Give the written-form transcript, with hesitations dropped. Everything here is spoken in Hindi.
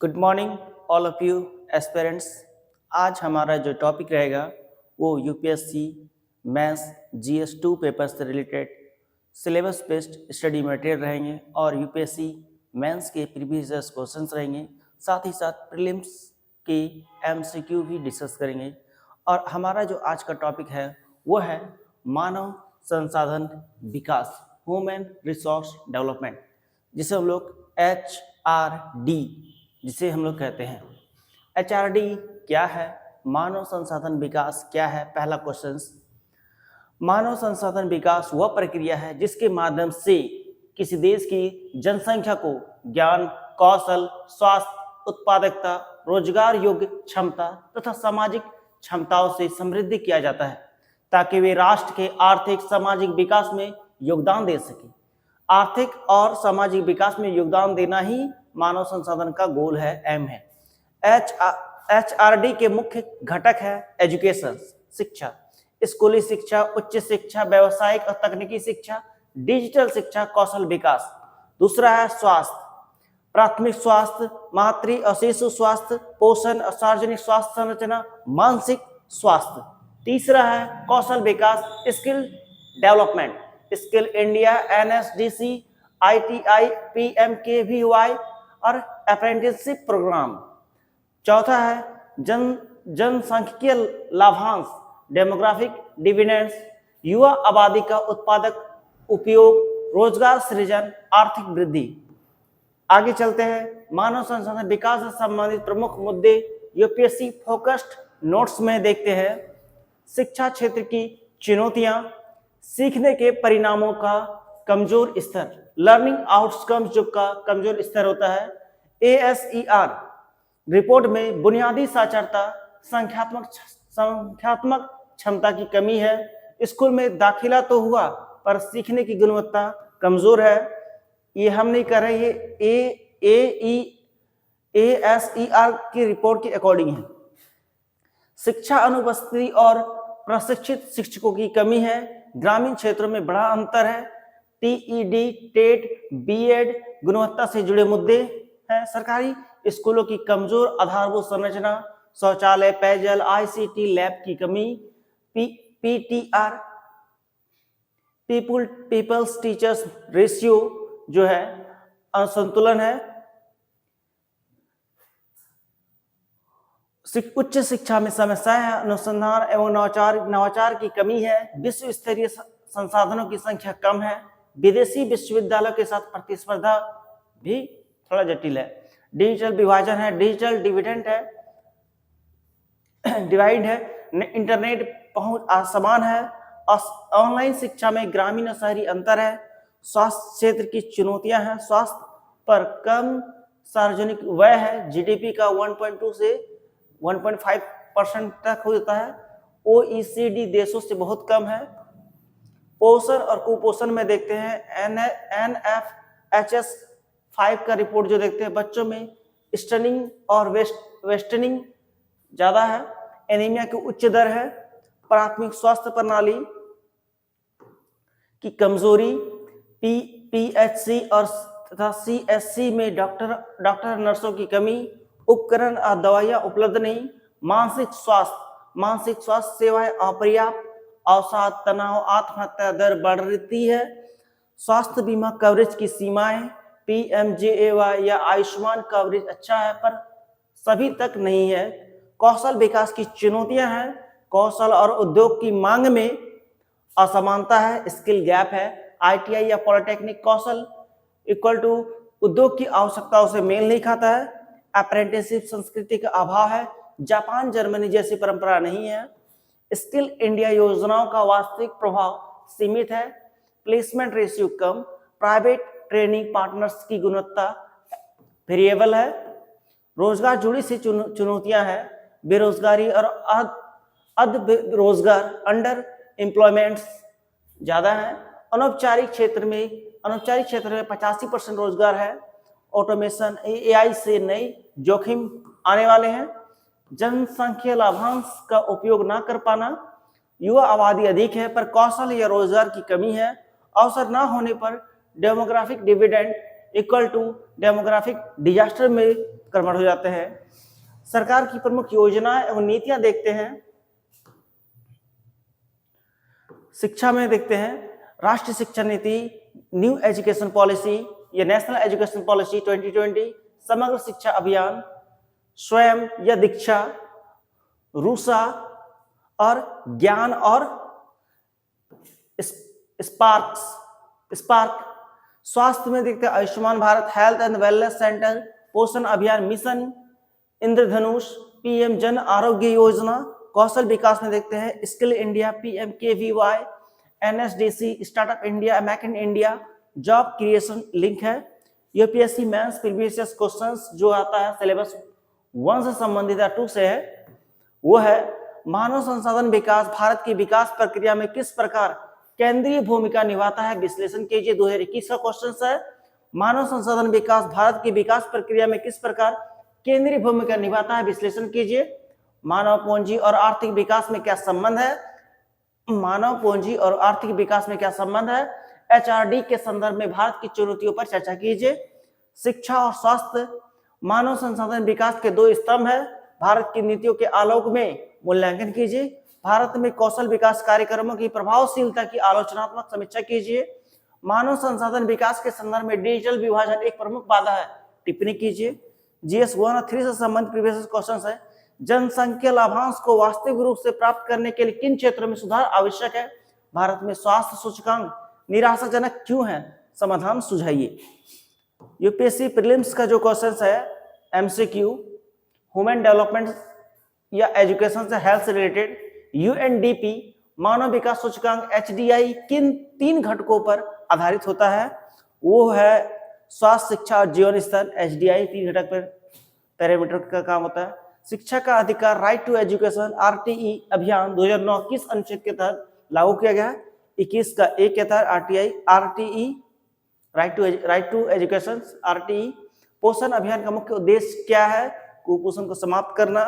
Good morning all of you aspirants. आज हमारा जो टॉपिक रहेगा वो यूपीएससी मैथ्स GS2 पेपर से related syllabus based study material रहेंगे और यूपीएससी मेंस के प्रीवियस क्वेश्चंस रहेंगे। साथ ही साथ प्रीलिम्स के एमसीक्यू भी डिस्कस करेंगे। और हमारा जो आज का टॉपिक है वो है मानव संसाधन विकास, ह्यूमन रिसोर्स डेवलपमेंट, जिसे हम लोग HRD जिसे हम लोग कहते हैं। HRD क्या है, मानव संसाधन विकास क्या है? पहला क्वेश्चन, मानव संसाधन विकास वह प्रक्रिया है जिसके माध्यम से किसी देश की जनसंख्या को ज्ञान, कौशल, स्वास्थ्य, उत्पादकता, रोजगार योग्य क्षमता तथा सामाजिक क्षमताओं से समृद्ध किया जाता है ताकि वे राष्ट्र के आर्थिक सामाजिक विकास में योगदान दे सके। आर्थिक और सामाजिक विकास में योगदान देना ही मानव संसाधन का गोल है, एम है। HRD के मुख्य घटक है एजुकेशन, शिक्षा, स्कूली शिक्षा, उच्च शिक्षा, व्यावसायिक और तकनीकी शिक्षा, डिजिटल शिक्षा, कौशल विकास। दूसरा है स्वास्थ्य, प्राथमिक स्वास्थ्य, मातृ और शिशु स्वास्थ्य, पोषण और सार्वजनिक स्वास्थ्य संरचना, मानसिक स्वास्थ्य। तीसरा है कौशल विकास, skill development, skill India, NSDC, ITI, PMKVY और अप्रेंटिसशिप प्रोग्राम। चौथा है जनसांख्यिकीय लाभांश, डेमोग्राफिक डिविडेंड्स, युवा आबादी का उत्पादक उपयोग, रोजगार सृजन, आर्थिक वृद्धि। आगे चलते हैं, मानव संसाधन विकास से संबंधित प्रमुख मुद्दे यूपीएससी फोकस्ड नोट्स में देखते हैं। शिक्षा क्षेत्र की चुनौतियां, सीखने के परिणामों का कमजोर स्तर, लर्निंग आउटकम्स जो का कमजोर स्तर होता है। ASER रिपोर्ट में बुनियादी साक्षरता, संख्यात्मक क्षमता की कमी है। स्कूल में दाखिला तो हुआ पर सीखने की गुणवत्ता कमजोर है। ये हम नहीं कर रहे, ये ASER की रिपोर्ट के अकॉर्डिंग है। शिक्षा अनुपस्थिति और प्रशिक्षित शिक्षकों की कमी है। ग्रामीण क्षेत्रों में बड़ा अंतर है। TED, टेट, BEd गुणवत्ता से जुड़े मुद्दे हैं। सरकारी स्कूलों की कमजोर आधारभूत संरचना, शौचालय, पेयजल, ICT लैब की कमी। PTR पीपल्स टीचर्स रेशियो जो है असंतुलन है। उच्च शिक्षा में समस्याएं हैं, अनुसंधान एवं नवाचार की कमी है। विश्व स्तरीय संसाधनों की संख्या कम है। विदेशी विश्वविद्यालयों के साथ प्रतिस्पर्धा भी थोड़ा जटिल है। डिजिटल विभाजन है, डिजिटल डिवाइड है, इंटरनेट पहुंच असमान है। ऑनलाइन शिक्षा में ग्रामीण और शहरी अंतर है। स्वास्थ्य क्षेत्र की चुनौतियां हैं, स्वास्थ्य पर कम सार्वजनिक व्यय है। GDP का 1.2 से 1.5% तक हो जाता है। OECD देशों से बहुत कम है। पोषण और कुपोषण में देखते हैं, NFHS 5 का रिपोर्ट जो देखते हैं, बच्चों में स्टनिंग और वेस्टनिंग ज्यादा है। एनीमिया की उच्च दर है। प्राथमिक स्वास्थ्य प्रणाली की कमजोरी, PHC और तथा CSC में डॉक्टर नर्सों की कमी, उपकरण और दवाइयां उपलब्ध नहीं। मानसिक स्वास्थ्य सेवाएं अपर्याप्त, अवसाद, तनाव, आत्महत्या दर बढ़ रही है। स्वास्थ्य बीमा कवरेज की सीमाएं, PMJAY या आयुष्मान कवरेज अच्छा है पर सभी तक नहीं है। कौशल विकास की चुनौतियां हैं, कौशल और उद्योग की मांग में असमानता है, स्किल गैप है। ITI या पॉलिटेक्निक कौशल इक्वल टू उद्योग की आवश्यकताओं से मेल नहीं खाता है। अप्रेंटिसशिप संस्कृति का अभाव है। जापान, जर्मनी जैसी परंपरा नहीं है। स्किल इंडिया योजनाओं का वास्तविक प्रभाव सीमित है। प्लेसमेंट रेशियो कम। प्राइवेट ट्रेनिंग पार्टनर्स की गुणवत्ता वेरिएबल है। रोजगार जुड़ी सी चुनौतियां हैं, बेरोजगारी और रोजगार, अंडर एम्प्लॉयमेंट ज्यादा है। अनौपचारिक क्षेत्र में 85% रोजगार है। ऑटोमेशन, AI से नए जोखिम आने वाले हैं। जनसंख्या लाभांश का उपयोग ना कर पाना, युवा आबादी अधिक है पर कौशल या रोजगार की कमी है। अवसर ना होने पर demographic dividend equal to demographic disaster में कन्वर्ट हो जाते हैं। सरकार की प्रमुख योजनाएं एवं नीतियां देखते हैं। शिक्षा में देखते हैं राष्ट्रीय शिक्षा नीति, न्यू एजुकेशन पॉलिसी या नेशनल एजुकेशन पॉलिसी 2020, समग्र शिक्षा अभियान, स्वयं या दीक्षा, रूसा और ज्ञान और स्पार्क। स्वास्थ्य में देखते हैं Ayushman Bharat, health and wellness centre, पोषण अभियान, मिशन इंद्रधनुष, पीएम जन आरोग्य योजना। कौशल विकास में देखते हैं skill India, PMKVY, NSDC, startup India, make in India, job creation link है। यूपीएससी मेंस प्रीवियस क्वेश्चंस जो आता है सिलेबस 1 से संबंधित या 2 से है, वो है मानव संसाधन विकास भारत की विकास प्रक्रिया में किस प्रकार केंद्रीय भूमिका निभाता है, विश्लेषण कीजिए। 2021 का क्वेश्चन है मानव संसाधन विकास भारत की विकास प्रक्रिया में किस प्रकार केंद्रीय भूमिका निभाता है, विश्लेषण कीजिए। मानव पूंजी और आर्थिक विकास में क्या संबंध है, मानव पूंजी और आर्थिक विकास में क्या संबंध है, HRD के संदर्भ में भारत की चुनौतियों पर चर्चा कीजिए। शिक्षा और स्वास्थ्य मानव संसाधन विकास के 2 स्तंभ है, भारत की नीतियों के आलोक में मूल्यांकन कीजिए। भारत में कौशल विकास कार्यक्रमों की प्रभावशीलता की आलोचनात्मक समीक्षा कीजिए। मानव संसाधन विकास के संदर्भ में डिजिटल विभाजन एक प्रमुख बाधा है, टिप्पणी कीजिए। GS 1 और 3 से संबंधित प्रीवियस क्वेश्चन है जनसंख्या लाभांश को वास्तविक रूप से प्राप्त करने के लिए किन क्षेत्रों में सुधार आवश्यक है, भारत में स्वास्थ्य सूचकांक निराशाजनक क्यों है, समाधान सुझाइए। यूपीएससी प्रीलिम्स का जो क्वेश्चन है MCQ, ह्यूमन डेवलपमेंट या एजुकेशन से हेल्थ से रिलेटेड, UNDP मानव विकास सूचकांक HDI किन 3 घटकों पर आधारित होता है, वो है स्वास्थ्य, शिक्षा और जीवन स्तर। HDI 3 घटक पर पैरामीटर का काम होता है। शिक्षा का अधिकार राइट टू एजुकेशन RTE अभियान 2009 किस अनुच्छेद के तहत लागू किया गया है, 21 का 1 के तहत RTE right to education RTE। पोषण अभियान का मुख्य उद्देश्य क्या है, कुपोषण को समाप्त करना।